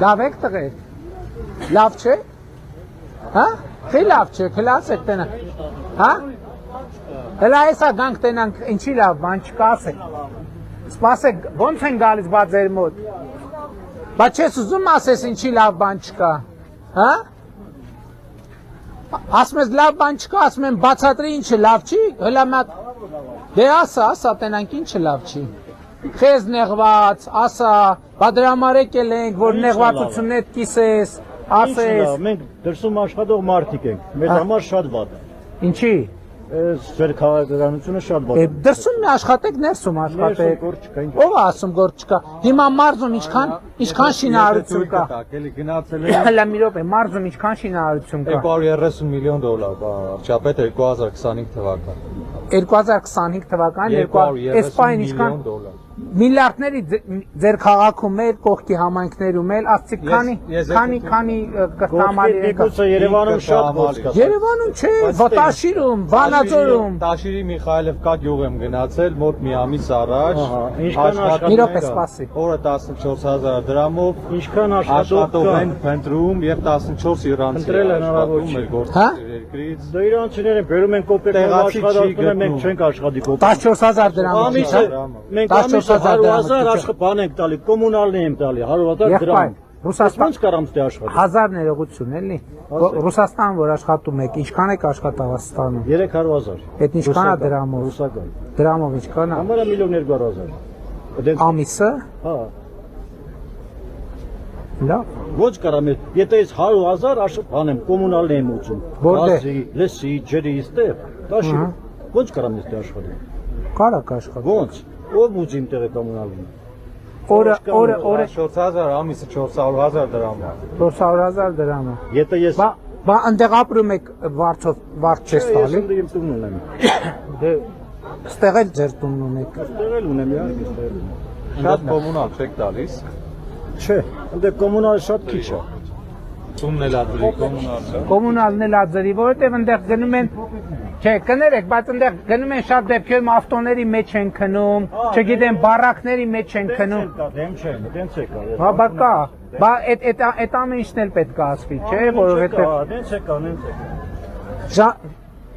Լավ եք տղեր։ Լավ չէ։ Հա? Թե լավ չէ, քլասեք տենա։ Հա? Հələ այսա գանք տենանք, ինչի լավ բան չկա ասեք։ Սպասեք, ոնց են գալիս բա ձեր մոտ։ Բա չես ուզում ասես ինչի լավ բան չկա։ Հա? Ասում ես լավ բան չկա, ասում եմ բացատրի ինչը լավ չի, հələ մատ։ Դե ասա տենանք ինչը լավ չի։ Քեզ նեղված, ասա, բա դրա համար եկել ենք, որ նեղվածություններ կիսես, ասես։ Մենք դրսում աշխատող մարդիկ ենք, մեր համար շատ վատ է։ Ինչի։ Ձեր քաղաքականությունը շատ վատ է։ Դրսում աշխատեք, ներսում աշխատեք։ Ով է ասում գործ չկա։ Հիմա մարզում ինչքան շինարարություն կա։ Հələ մի րոպե, մարզում ինչքան շինարարություն կա։ $230 միլիոն, վարչապետ 2025 թվական։ 2025 թվական, Էսպայն ինչքան միլիարդների ձեր քաղաքում էլ, կողքի համայնքներում էլ, ասցիկ քանի կստամարի եկա։ Երևանում շատ գործ կա։ Երևանում չէ, Տաշիրում, Վանաձորում։ Տաշիրի Միխայելովկա գյուղ եմ գնացել, մոտ մի ամիս առաջ։ Մի րոպե սպասի։ Օրը 14000 դրամով, ինչքան աշխատող են փնտրում եւ 14 իրանցի աշխատում մեր գործերի երկրից։ Դա իրանցիներ են բերում են կոպեկով աշխատում են, մենք չենք աշխատի կոպեկ։ 14000 դրամով։ Մենք 100,000 բան ենք տալի, կոմունալն ենք տալի, 100,000 դրամ։ Ռուսաստան կարամ ստե աշխատի։ 1000 ներողություն էլի։ Ռուսաստան որ աշխատում եք, ինչքան եք աշխատավա ստանում։ 300,000։ Այդ ինչքան է դրամով։ Ռուսական։ Դրամով ինչքան է։ Համարը 1,200,000։ Ամիսը։ Հա։ Լավ։ Ոչ կարամ եմ, եթե ես 100,000 բան եմ, կոմունալն եմ ուծում։ Որտե՞ղ։ Լսի, ջրի, ստեղ։ Տաշի։ Ոչ կարամ ես դե աշխատի։ Կարակ աշխատի։ Ոնց։ Ով ուզի իմ տեղը կոմունալին։ Օրը 4000 ամիսը 400,000 դրամ։ 400,000 դրամ։ Եթե ես բա այնտեղ ապրում եք վարձ չես տալի։ Ես իմ տունն ունեմ։ Դե ստեղ էլ ձեր տունն ունեք։ Ստեղ էլ ունեմ, իհարկե ստեղ։ Շատ կոմունալ չեք տալիս։ Չէ, այնտեղ կոմունալ շատ քիչ է։ Տունն էլ ադրի կոմունալը։ Կոմունալն էլ ադրի, որովհետև այնտեղ գնում են Չէ, կներեք, բայց այնտեղ գնում են շատ դեպքերում ավտոների մեջ են քնում, չգիտեմ, բարակների մեջ են քնում։ Դեմ չէ, դենց է կա։ Հա, բա կա։ Բա այդ ամեն ինչն էլ պետք է ասվի, չէ, որովհետև դենց է կա։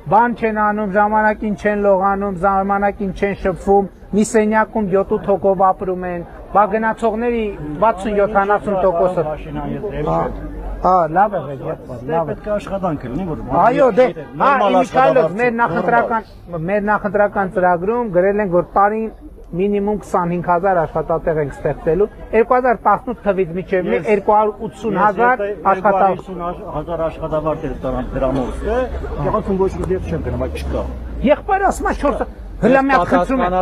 Բան չեն անում, ժամանակին չեն լողանում, ժամանակին չեն շփվում, մի սենյակում 7-8 հոգով ապրում են, բա գնացողների 60-70%-ը։ Հա, լավ է, լավ է։ Պետք է աշխատանք լինի, որ Այո, դե, հա, Միքայելով, մեր նախընտրական ծրագրում գրել են, որ տարին մինիմում 25000 աշխատատեղ ենք ստեղծելու, 2018 թվից մինչև 280,000 աշխատավարձ դրամով է, գեղեցուն ոչ մի դեպք չեմ գնում, բայց չկա։ Եղբայրը ասում է 400 Հլա մի հատ խնդրում եմ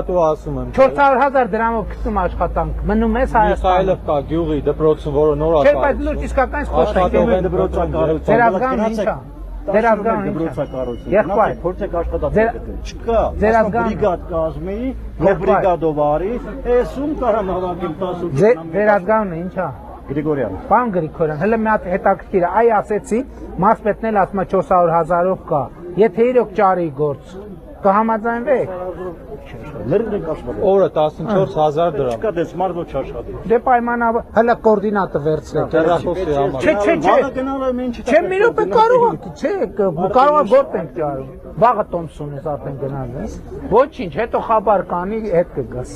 400,000 դրամով գտնում աշխատանք, մնում ես Հայաստանում։ Միխայելովկա գյուղի դպրոցը, որը նոր Չէ, բայց լուրջ իսկական խոսենք դպրոցակառույց։ Ձեր ազգանունը ինչ է։ Ձեր ազգանունը ինչ է։ Եղբայր, փորձեք աշխատատեղ գտնել։ Չկա։ Ձեր ազգանունը բրիգադ կազմի, բրիգադով արի, էսում կարամ հավաքեմ 10 Ձեր ազգանունը ինչ է։ Գրիգորյան։ Պարոն Գրիգորյան, հələ մի հատ հետաքրքիր է, այ ասեցի, մարզպետն էլ ասում է 400,000-ով կա։ Եթե իրոք ճարի գործ կհամաձայնվեք։ Լրիվ ենք աշխատում։ Օրը 14000 դրամ։ Չկա դες մարդ ոչ աշխատի։ Դե պայմանավոր, հələ կոորդինատը վերցրեք։ Տեղախոսի համար։ Չէ։ Գնալը մենք Չէ, մի րոպե կարող է, չէ, կարող է գործ ենք ճարում։ Վաղը տոմս ունես արդեն գնալու ես։ Ոչինչ, հետո խաբար կանի, հետ կգաս։